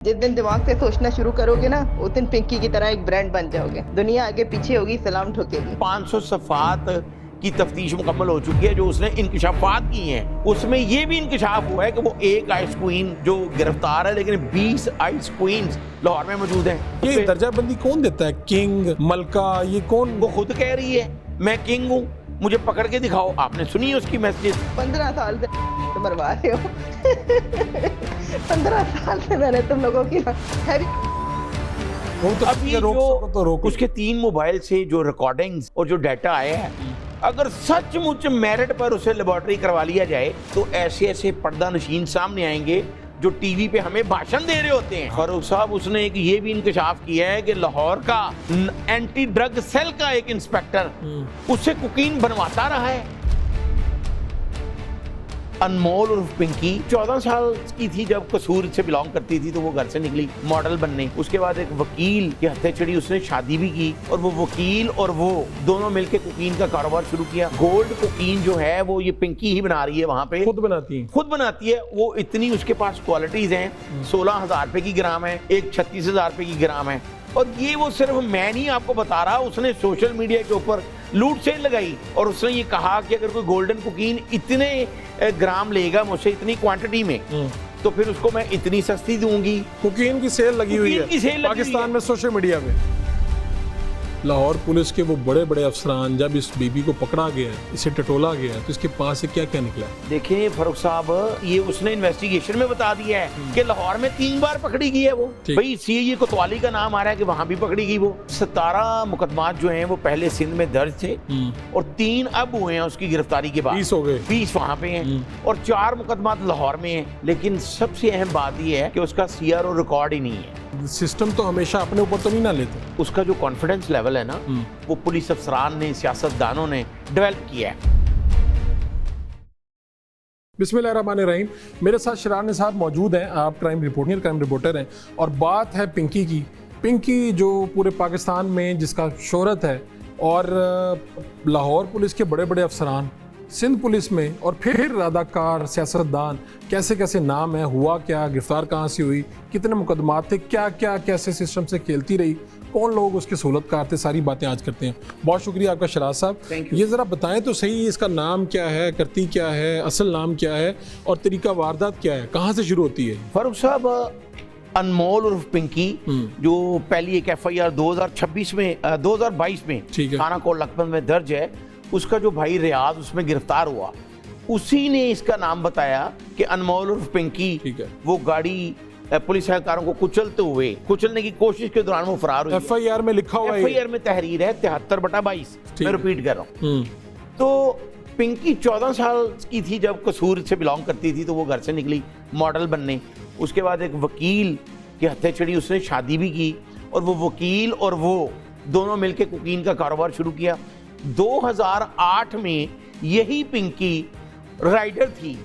जिस दिन दिमाग से सोचना शुरू करोगे ना उस दिन पिंकी की तरह एक ब्रांड बन जाओगे। दुनिया आगे पीछे होगी, सलाम ठोकेगी। 500 सफ़ात की तफ्तीश मुकम्मल हो चुकी है जो उसने इंकशाफात की हैं। उसमें ये भी इंकशाफ हुआ है कि वो एक आइस क्वीन जो गिरफ्तार है, लेकिन 20 आइस क्वींस लाहौर में मौजूद हैं। ये दर्जाबंदी कौन देता है? किंग, मलका, ये कौन? वो खुद कह रही है मैं किंग हूँ, मुझे पकड़ के दिखाओ। आपने सुनी है उसकी मैसेज? 15 साल से तो मरवा रहे हो 15 साल से मैंने तुम लोगों की वो तो अभी रोक सको तो जो रोको। उसके 3 मोबाइल से जो रिकॉर्डिंग्स और जो डाटा आया है, अगर सचमुच मेरिट पर उसे लेबोरेटरी करवा लिया जाए तो ऐसे ऐसे पर्दा नशीन सामने आएंगे जो टीवी पे हमें भाषण दे रहे होते हैं। फारूक साहब, उसने एक ये भी इंकशाफ किया है कि लाहौर का एंटी ड्रग सेल का एक इंस्पेक्टर उससे कुकीन बनवाता रहा है। अनमोल उर्फ पिंकी 14 साल की थी जब कसूर से बिलोंग करती थी, तो वो घर से निकली मॉडल बनने। उसके बाद एक वकील के हत्थे चढ़ी, उसने शादी भी की और वो वकील और वो दोनों मिलकर कुकीन का कारोबार शुरू किया। गोल्ड कुकीन जो है वो ये पिंकी ही बना रही है, वहां पे खुद बनाती है। खुद बनाती है। वो इतनी उसके पास क्वालिटीज हैं। 16,000 रुपए की ग्राम है, एक 36,000 रुपए की ग्राम है। और ये वो सिर्फ मैं नहीं आपको बता रहा, उसने सोशल मीडिया के ऊपर लूट सेल लगाई और उसने ये कहा कि अगर कोई गोल्डन कुकीन इतने ग्राम लेगा मुझसे, इतनी क्वांटिटी में, तो फिर उसको मैं इतनी सस्ती दूंगी। कुकीन की सेल लगी हुई कुकीन की सेल है लगी पाकिस्तान हुई है। में सोशल मीडिया पे। लाहौर पुलिस के वो बड़े बड़े अफसरान जब इस बीबी को पकड़ा गया, इसे टटोला गया, तो इसके पास से क्या क्या निकला? देखिए फारूक साहब, ये उसने इन्वेस्टिगेशन में बता दिया है कि लाहौर में 3 बार पकड़ी गई है वो। भाई सीए कोतवाली का नाम आ रहा है कि वहां भी पकड़ी गई वो। 17 मुकदमात जो हैं वो पहले सिंध में दर्ज थे और 3 अब हुए हैं उसकी गिरफ्तारी के बाद। 20 हो गए। 20 वहां पे हैं और 4 मुकदमात लाहौर में हैं। लेकिन सबसे अहम बात यह है कि उसका सीआरओ रिकॉर्ड ही नहीं है। सिस्टम तो हमेशा अपने ऊपर तो नहीं ना लेते। उसका जो कॉन्फिडेंस लेवल है ना, वो पुलिस अफसरान ने, सियासतदानों ने डेवलप किया है। बिस्मिल्लाहिर्रहमानिर्रहीम। मेरे साथ शरारने साहब मौजूद हैं। आप क्राइम रिपोर्टर हैं और बात है पिंकी की। पिंकी जो पूरे पाकिस्तान में जिसका शोहरत है और लाहौर पुलिस के बड़े बड़े अफसरान, सिंध पुलिस में और फिर अदाकार, सियासतदान, कैसे कैसे नाम है, हुआ क्या, गिरफ्तार कहाँ से हुई, कितने मुकदमात थे, क्या क्या कैसे सिस्टम से खेलती रही, कौन लोग उसके सहूलतकार थे, सारी बातें आज करते हैं। बहुत शुक्रिया आपका शराज साहब। ये ज़रा बताएं तो सही, इसका नाम क्या है, करती क्या है, असल नाम क्या है और तरीका वारदात क्या है, कहाँ से शुरू होती है? फारूक साहब, अनमोल उर्फ पिंकी जो पहली एक एफआईआर 2022 में थाना कोट लखपत में दर्ज है, उसका जो भाई रियाज उसमें गिरफ्तार हुआ, उसी ने इसका नाम बताया कि अनमोल उर्फ पिंकी वो गाड़ी पुलिस एहलकारों को कुचलने की कोशिश के दौरान वो फरार हुई। एफआईआर में लिखा हुआ है, एफआईआर में तहरीर है 73/22। मैं रिपीट कर रहा हूँ। तो पिंकी 14 साल की थी जब कसूर से बिलोंग करती थी, तो वो घर से निकली मॉडल बनने। उसके बाद एक वकील के हत्थे चढ़ी, उसने शादी भी की और वो वकील और वो दोनों मिलकर कुकीन का कारोबार शुरू किया। 2008 में यही पिंकी राइडर थी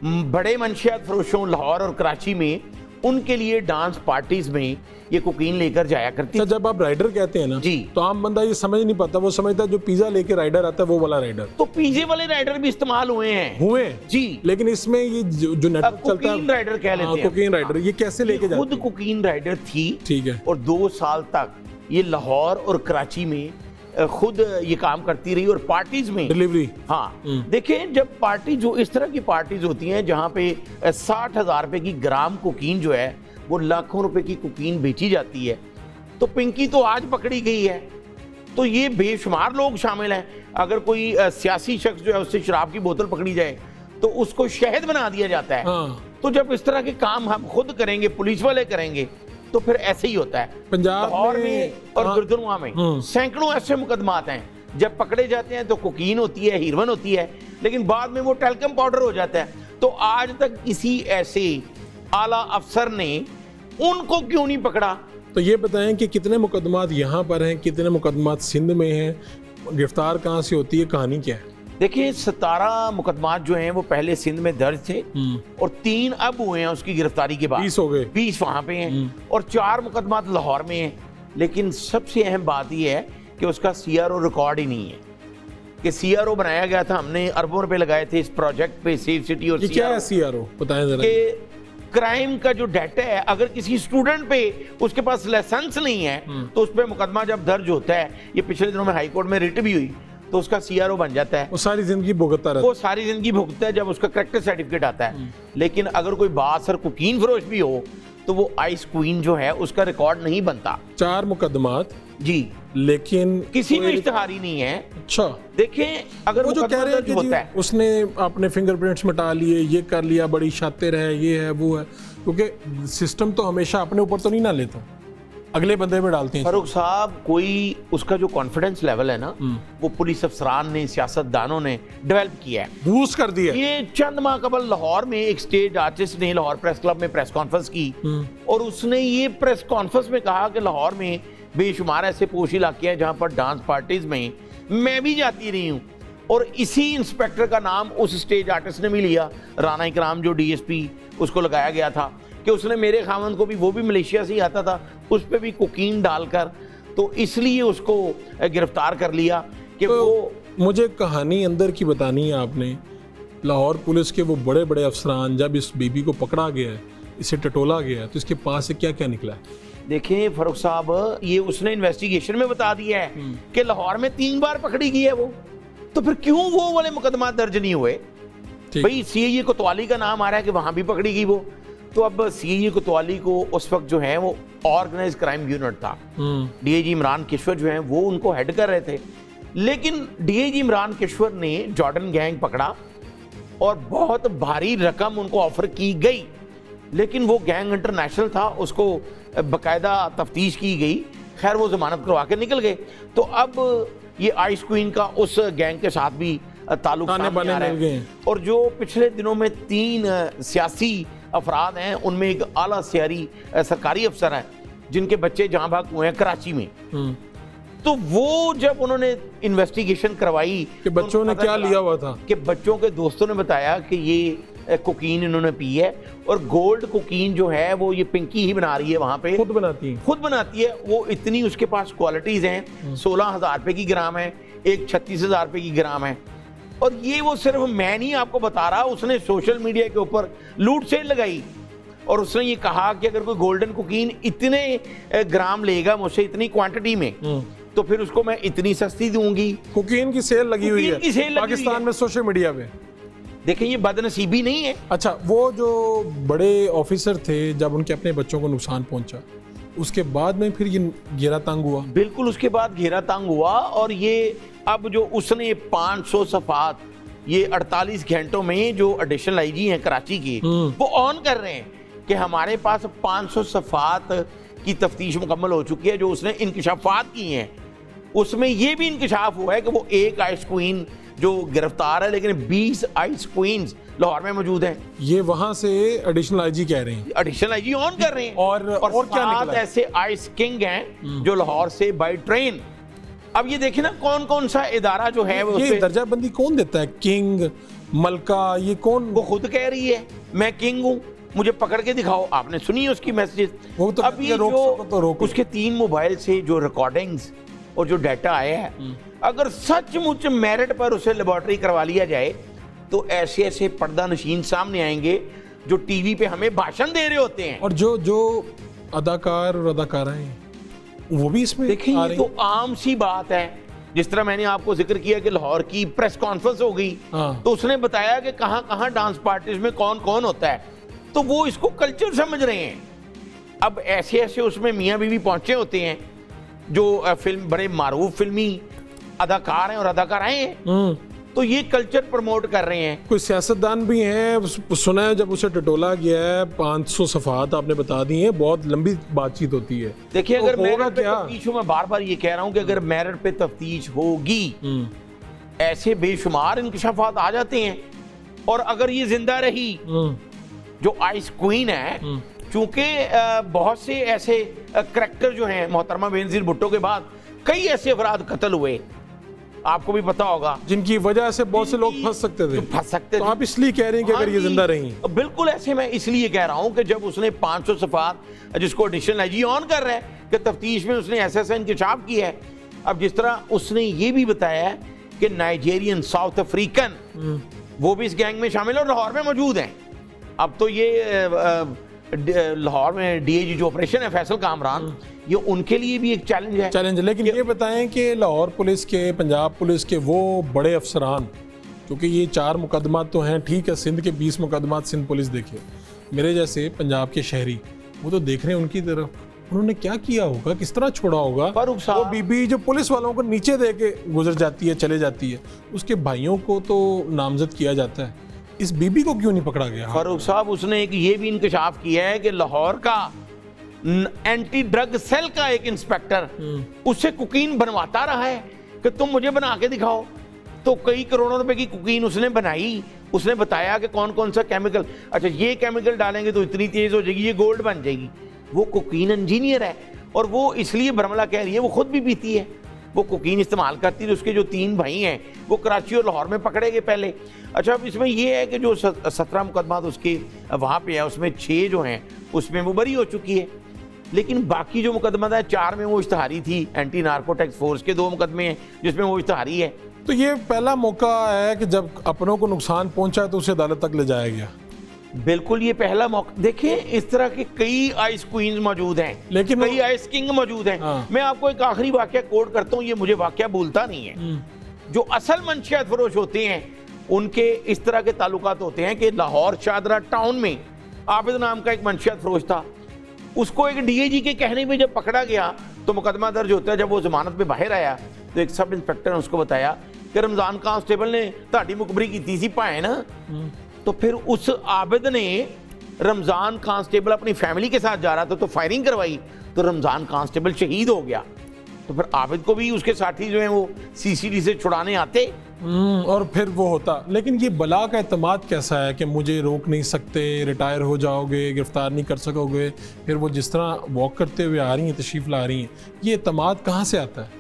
बड़े मंशियात फरोशों लाहौर और कराची में, उनके लिए डांस पार्टीज में ये कुकीन लेकर जाया करती। तो जब आप राइडर कहते हैं ना जी, तो आम बंदा ये समझ नहीं पाता, वो समझता है जो पिज्जा लेके राइडर आता है वो वाला राइडर। तो पिज्जे वाले राइडर भी इस्तेमाल हुए जी, लेकिन इसमें ये जो नेटवर्क चलता है, राइडर कह लेते हैं। कुकीन राइडर ये कैसे लेके जाते हैं? खुद कुकीन राइडर थी, ठीक है, और 2 साल तक ये लाहौर और कराची में खुद ये काम करती रही और पार्टीज में डिलीवरी। हाँ, देखें, जब पार्टी जो इस तरह की पार्टीज होती हैं जहां पे 60,000 रुपए की ग्राम कुकीन जो है वो लाखों रुपए की कुकीन बेची जाती है, तो पिंकी तो आज पकड़ी गई है, तो ये बेशुमार लोग शामिल हैं। अगर कोई सियासी शख्स जो है उससे शराब की बोतल पकड़ी जाए तो उसको शहद बना दिया जाता है। तो जब इस तरह के काम हम खुद करेंगे, पुलिस वाले करेंगे, तो फिर ऐसे ही होता है। पंजाब में और गुरुद्वारा में सैकड़ों ऐसे मुकदमात हैं, जब पकड़े जाते हैं तो कुकीन होती है, हीरोइन होती है, लेकिन बाद में वो टेल्कम पाउडर हो जाता है। तो आज तक किसी ऐसे आला अफसर ने उनको क्यों नहीं पकड़ा? तो ये बताएं कि कितने मुकदमात यहाँ पर हैं, कितने मुकदमात सिंध में हैं, गिरफ्तार कहाँ से होती है, कहानी क्या है? देखिए, 17 मुकदमात जो हैं वो पहले सिंध में दर्ज थे और 3 अब हुए हैं उसकी गिरफ्तारी के बाद। 20 हो गए। 20 वहां पे हैं और 4 मुकदमात लाहौर में हैं। लेकिन सबसे अहम बात यह है कि उसका सीआरओ रिकॉर्ड ही नहीं है। कि सीआरओ बनाया गया था, हमने अरबों रुपए लगाए थे इस प्रोजेक्ट पे, सेफ सिटी और ये क्या है सीआरओ, बताएं जरा। क्राइम का जो डाटा है, अगर किसी स्टूडेंट पे उसके पास लाइसेंस नहीं है तो उस पे मुकदमा जब दर्ज होता है, ये पिछले दिनों में हाई कोर्ट में रिट भी हुई, तो उसका सीआरओ बन जाता है, वो सारी जिंदगी भुगतता रहता है। वो सारी जिंदगी भुगतता है जब उसका करेक्टर सर्टिफिकेट आता है। लेकिन अगर कोई बासर कुकीन फरोश भी हो तो वो आइस क्वीन जो है उसका रिकॉर्ड नहीं बनता। 4 मुकदमात जी, लेकिन किसी में इश्तिहारी नहीं है। अच्छा, देखें अगर वो जो कह रहे हैं कि होता जी, है उसने अपने फिंगरप्रिंट्स मिटा लिए, ये कर लिया, बड़ी शातिर है, ये है, वो है, क्योंकि सिस्टम तो हमेशा अपने ऊपर तो नहीं ना लेता, अगले बंदे में डालते हैं। फारूक साहब, कोई उसका जो कॉन्फिडेंस लेवल है ना, वो पुलिस अफसरान ने, सियासतदानों ने डेवलप किया है, बूस्ट कर दिया। ये चंद माह कबल लाहौर में एक स्टेज आर्टिस्ट ने लाहौर प्रेस क्लब में प्रेस कॉन्फ्रेंस की और उसने ये प्रेस कॉन्फ्रेंस में कहा कि लाहौर में बेशुमार ऐसे पोश इलाके हैं जहां पर डांस पार्टीज में मैं भी जाती रही हूं, और इसी इंस्पेक्टर का नाम उस स्टेज आर्टिस्ट ने भी लिया, राना इकराम जो डीएसपी, उसको लगाया गया था कि उसने मेरे खामन को भी, वो भी मलेशिया से ही आता था, उस पर भी कोकीन डालकर, तो इसलिए उसको गिरफ्तार कर लिया कि तो वो। मुझे कहानी अंदर की बतानी है आपने। लाहौर पुलिस के वो बड़े बड़े अफसरान, जब इस बेबी को पकड़ा गया है, इसे टटोला गया है, तो इसके पास से क्या क्या निकला है? देखिए फारूक साहब, ये उसने इन्वेस्टिगेशन में बता दिया है कि लाहौर में 3 बार पकड़ी गई है वो, तो फिर क्यों वो वाले मुकदमा दर्ज नहीं हुए? भाई सीआईए कोतवाली का नाम आ रहा है कि वहां भी पकड़ी गई वो, तो अब सीआईए कोतवाली को उस वक्त जो है वो ऑर्गेनाइज क्राइम यूनिट था, डीआईजी इमरान किश्वर जो है वो उनको हेड कर रहे थे, लेकिन डीआईजी इमरान किश्वर ने जॉर्डन गैंग पकड़ा और बहुत भारी रकम उनको ऑफर की गई, लेकिन वो गैंग इंटरनेशनल था, उसको बाकायदा तफ्तीश की गई, खैर वो जमानत करवा के निकल गए। तो अब ये आइस क्वीन का उस गैंग के साथ भी ताल्लुक सामने आ रहा है, और जो पिछले दिनों में 3 सियासी अफराद हैं, उनमें एक आला सियारी सरकारी अफसर है जिनके बच्चे जहां भाग हुए हैं कराची में, तो वो जब उन्होंने इन्वेस्टिगेशन करवाई कि बच्चों ने क्या लिया हुआ था, कि बच्चों के दोस्तों ने बताया कि ये कोकीन इन्होंने पी है, और गोल्ड कोकीन जो है वो ये पिंकी ही बना रही है, वहां पे खुद बनाती है वो, इतनी उसके पास क्वालिटीज हैं, 16,000 रुपए की ग्राम है, एक 36,000 रुपए की ग्राम है, और ये वो सिर्फ मैं नहीं आपको बता रहा, उसने सोशल मीडिया के ऊपर लूट सेल लगाई और उसने ये कहा कि अगर कोई गोल्डन कोकीन इतने ग्राम लेगा मुझसे, इतनी क्वांटिटी में, तो फिर उसको मैं इतनी सस्ती दूंगी। कोकीन की सेल लगी हुई है पाकिस्तान में सोशल मीडिया पे। देखिए ये बदनसीबी नहीं है। अच्छा, वो जो बड़े ऑफिसर थे, जब उनके अपने बच्चों को नुकसान पहुंचा, उसके बाद में फिर ये घेरा तंग हुआ? बिल्कुल, उसके बाद घेरा तंग हुआ, और ये अब जो उसने 500 सफात ये 48 घंटों में जो एडिशनल आईजी हैं कराची की, वो ऑन कर रहे हैं कि हमारे पास 500 सफात की तफ्तीश मुकम्मल हो चुकी है, जो उसने इंकशाफात की हैं, उसमें ये भी इंकशाफ हुआ है कि वो एक आइस क्वीन जो गिरफ्तार है, लेकिन 20 आइस क्वींस लाहौर में मौजूद हैं। ये वहां से एडिशनल आईजी कह रहे हैं, एडिशनल आईजी ऑन कर रहे हैं, और क्या निकला? ऐसे आइस किंग हैं जो लाहौर से बाय ट्रेन। अब ये देखिए ना कौन कौन सा इदारा जो है वो, ये दर्जा बंदी कौन देता है? किंग, मलका, ये कौन? वो खुद कह रही है मैं किंग हूँ, मुझे पकड़ के दिखाओ। आपने सुनी है उसकी मैसेजेस? वो तो अब ये जो उसके 3 मोबाइल से जो रिकॉर्डिंग्स और जो डाटा आया है, अगर सचमुच मेरिट पर उसे लेबोरेटरी करवा लिया जाए, तो ऐसे ऐसे पर्दा नशीन सामने आएंगे जो टीवी पे हमें भाषण दे रहे होते हैं। और जो अदाकार और अदाकाराएं हैं वो भी इसमें देखिए, ये तो आम सी बात है। जिस तरह मैंने आपको जिक्र किया कि लाहौर की प्रेस कॉन्फ्रेंस हो गई, तो उसने बताया कि कहां कहां डांस पार्टीज में कौन कौन होता है, तो वो इसको कल्चर समझ रहे हैं। अब ऐसे ऐसे उसमें मियाँ बीवी पहुंचे होते हैं जो फिल्म बड़े मारूफ फिल्मी अदाकार हैं और अदाकाराएं हैं, तो ये कल्चर प्रमोट कर रहे हैं। कोई सियासतदान भी हैं, सुना है जब उसे टटोला गया है, 500 सफात आपने बता दी हैं, बहुत लंबी बातचीत होती है। देखिए, अगर मेरिट पे तफ्तीश हो, मैं बार बार ये कह रहा हूं कि अगर मेरिट पे तफ्तीश होगी, ऐसे बेशुमार इंकशाफात आ जाते हैं। और अगर ये जिंदा रही जो आइस क्वीन है, चूंकि बहुत से ऐसे करैक्टर जो हैं, मोहतरमा बेनजीर भुट्टो के बाद कई ऐसे अफराद कत्ल हुए, आपको भी पता होगा, जिनकी वजह से बहुत से लोग फंस सकते थे। तो आप इसलिए कह रहे हैं कि अगर ये जिंदा रही? बिल्कुल ऐसे मैं इसलिए कह रहा हूं कि जब उसने 500 सफात, जिसको एडिशनल आईजी ऑन कर रहा है कि तफ्तीश में उसने ऐसा इंकशाफ किया है। अब जिस तरह उसने ये भी बताया कि नाइजेरियन, साउथ अफ्रीकन वो भी इस गैंग में शामिल और लाहौर में मौजूद हैं, अब तो ये लाहौर में डीएजी जो ऑपरेशन है फैसल कामरान, ये उनके लिए भी एक चैलेंज है। चैलेंज, लेकिन ये बताएं कि लाहौर पुलिस के, पंजाब पुलिस के वो बड़े अफसरान, क्योंकि ये 4 मुकदमा तो हैं, ठीक है, सिंध के 20 मुकदमा सिंध पुलिस देखे, मेरे जैसे पंजाब के शहरी वो तो देख रहे हैं उनकी तरफ, उन्होंने क्या किया होगा, किस तरह छोड़ा होगा। फारूक साहब, वो बीबी जो पुलिस वालों को नीचे दे के गुजर जाती है, चले जाती है, उसके भाइयों को तो नामजद किया जाता है, इस बीबी को क्यों नहीं पकड़ा गया? फारूक साहब, उसने एक ये भी इंकशाफ किया है कि लाहौर का एंटी ड्रग सेल का एक इंस्पेक्टर उससे कुकीन बनवाता रहा है कि तुम मुझे बना के दिखाओ। तो कई करोड़ों रुपए की कुकीन उसने बनाई, उसने बताया कि कौन कौन सा केमिकल, अच्छा ये केमिकल डालेंगे तो इतनी तेज हो जाएगी, ये गोल्ड बन जाएगी। वो कुकीन इंजीनियर है और वो इसलिए बरमला कह रही है, वो खुद भी पीती है, वो कुकीन इस्तेमाल करती है। उसके जो 3 भाई हैं वो कराची और लाहौर में पकड़े गए पहले। अच्छा, अब इसमें ये है कि जो 17 मुकदमा उसके वहाँ पे है, उसमें 6 जो हैं उसमें वो बरी हो चुकी है, लेकिन बाकी जो मुकदमा था 4 में वो इश्तहारी थी। एंटी नार्कोटिक्स फोर्स के 2 मुकदमे हैं जिसमें वो इश्तहारी है। तो ये पहला मौका है कि जब अपनों को नुकसान पहुंचा तो उसे अदालत तक ले जाया गया। बिल्कुल, ये पहला मौका। देखिए, इस तरह के कई आइस क्वींस मौजूद हैं, लेकिन कई आइस किंग मौजूद हैं। हाँ। मैं आपको एक आखिरी वाकया कोट करता हूँ, ये मुझे वाकया भूलता नहीं है। जो असल मंशियात फरोश होते हैं उनके इस तरह के ताल्लुकात होते हैं कि लाहौर शाहदरा टाउन में आबिद नाम का एक मंशियात फरोश था, उसको एक डीएजी के कहने में जब पकड़ा गया तो मुकदमा दर्ज होता है। जब वो जमानत में बाहर आया तो एक सब इंस्पेक्टर ने उसको बताया कि रमजान कांस्टेबल ने ताड़ी मुखबरी की थी पाए ना। तो फिर उस आबिद ने, रमजान कांस्टेबल अपनी फैमिली के साथ जा रहा था तो फायरिंग करवाई, तो रमजान कांस्टेबल शहीद हो गया। तो फिर आबिद को भी उसके साथी जो हैं वो सीसीडी से छुड़ाने आते और फिर वो होता। लेकिन ये बला का एतमाद कैसा है कि मुझे रोक नहीं सकते, रिटायर हो जाओगे, गिरफ्तार नहीं कर सकोगे, फिर वो जिस तरह वॉक करते हुए आ रही हैं, तशरीफ ला रही हैं, ये एतमाद कहाँ से आता है?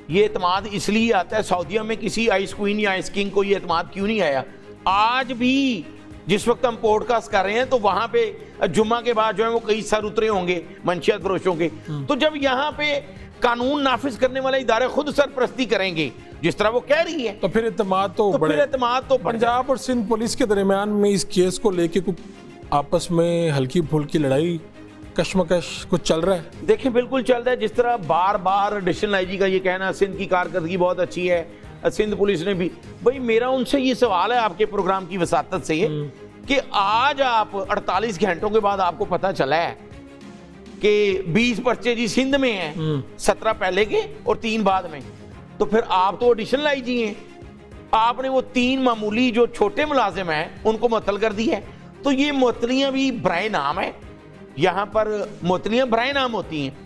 ये एतमाद इसलिए आता है, सऊदीया में किसी आइस क्वीन या आइस किंग को ये एतमाद क्यों नहीं आया? आज भी जिस वक्त हम पॉडकास्ट कर रहे हैं तो वहां पे जुम्मा के बाद जो है वो कई सर उतरे होंगे मंशियात फरोशों के। तो जब यहाँ पे कानून नाफिज करने वाले इदारे खुद सरपरस्ती करेंगे जिस तरह वो कह रही है, तो फिर एतमाद तो फिर एतमाद तो पंजाब और सिंध पुलिस के दरमियान में इस केस को लेके कुछ आपस में हल्की फुल्की लड़ाई, कश्मकश कुछ चल रहा है? देखिए, बिल्कुल चल रहा है। जिस तरह बार बार एडिशनल आईजी का ये कहना सिंध की कारकर्दगी बहुत अच्छी है, सिंध पुलिस ने भी, भाई मेरा उनसे ये सवाल है आपके प्रोग्राम की वसातत से कि आज आप 48 घंटों के बाद आपको पता चला है कि 20 पर्चे जी सिंध में हैं, 17 पहले के और 3 बाद में, तो फिर आप तो एडिशनल आईजी हैं, आपने वो 3 मामूली जो छोटे मुलाजिम हैं उनको मुअत्तल कर दी है। तो ये मुअत्तलियां भी बराए नाम है, यहाँ पर मुअत्तलियां बराए नाम होती हैं।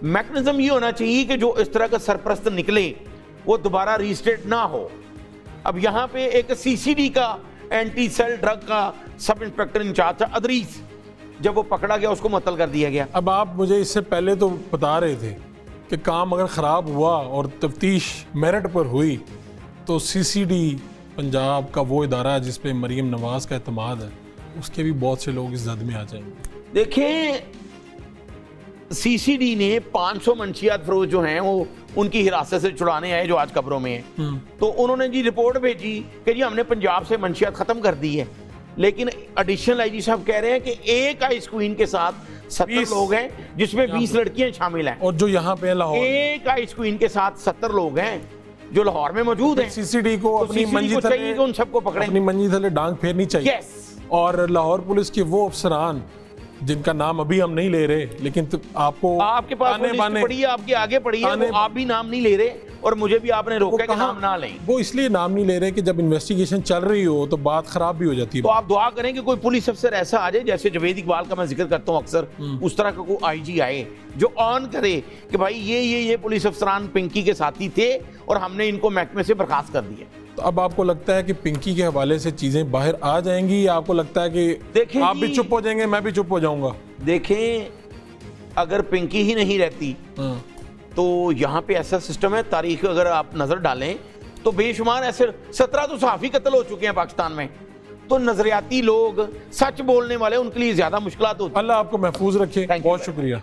मैकेनिज्म ये होना चाहिए कि जो इस तरह का सरपरस्त निकले वो दोबारा रजिस्ट्रेट ना हो। अब यहाँ पे एक सीसीडी का एंटी सेल ड्रग का सब इंस्पेक्टर इंचार्ज था अदरीस, जब वो पकड़ा गया उसको मुअत्तल कर दिया गया। अब आप मुझे इससे पहले तो बता रहे थे कि काम अगर ख़राब हुआ और तफ्तीश मेरिट पर हुई तो सीसीडी पंजाब का वो इदारा जिस पे मरीम नवाज का एतमाद है, उसके भी बहुत से लोग इस जद में आ जाएंगे। देखें, सीसीडी ने 500 मंशियात फरोश जो हैं वो उनकी हिरासत से छुड़ाने आए जो आज कब्रों में हैं। तो उन्होंने जी रिपोर्ट भेजी कि जी हमने पंजाब से मंशियात खत्म कर दी है, लेकिन एडिशनल आईजी साहब कह रहे हैं कि एक आइस क्वीन के साथ 70 लोग हैं जिसमें 20 लड़कियां शामिल हैं, और जो यहाँ पे लाहौर एक आइस क्वीन के साथ 70 लोग हैं जो लाहौर में मौजूद हैं। सीसीडी को तो अपनी CCD मंजी को थले, चाहिए कि उन सबको पकड़ें, अपनी मंजी थले डांग फेरनी चाहिए। यस। और लाहौर पुलिस के वो अफसरान जिनका नाम अभी हम नहीं ले रहे, लेकिन आपको आपके पास वो लिस्ट पड़ी है, आपके आगे पड़ी है, वो आप भी नाम नहीं ले रहे और मुझे भी आपने रोका कि नाम ना लें। वो इसलिए नाम नहीं ले रहे कि जब इन्वेस्टिगेशन चल रही हो तो बात खराब भी हो जाती है। तो आप दुआ करें कि कोई पुलिस अफसर ऐसा आ जाए, जैसे जवेद इकबाल का मैं जिक्र करता हूँ अक्सर, उस तरह का कोई आईजी आए जो ऑन करे कि भाई ये पुलिस अफसरान पिंकी के साथी थे और हमने इनको महकमे से बर्खास्त कर दिया। तो अब आपको लगता है कि पिंकी के हवाले से चीजें बाहर आ जाएंगी, या आपको लगता है कि आप भी चुप हो जाएंगे, मैं भी चुप हो जाऊंगा? देखें, अगर पिंकी ही नहीं रहती तो यहाँ पे ऐसा सिस्टम है, तारीख अगर आप नजर डालें तो बेशुमार ऐसे 17 तो सहाफी कत्ल हो चुके हैं पाकिस्तान में। तो नजरियाती लोग, सच बोलने वाले, उनके लिए ज्यादा मुश्किलात होती हैं। अल्लाह आपको महफूज रखे, बहुत शुक्रिया।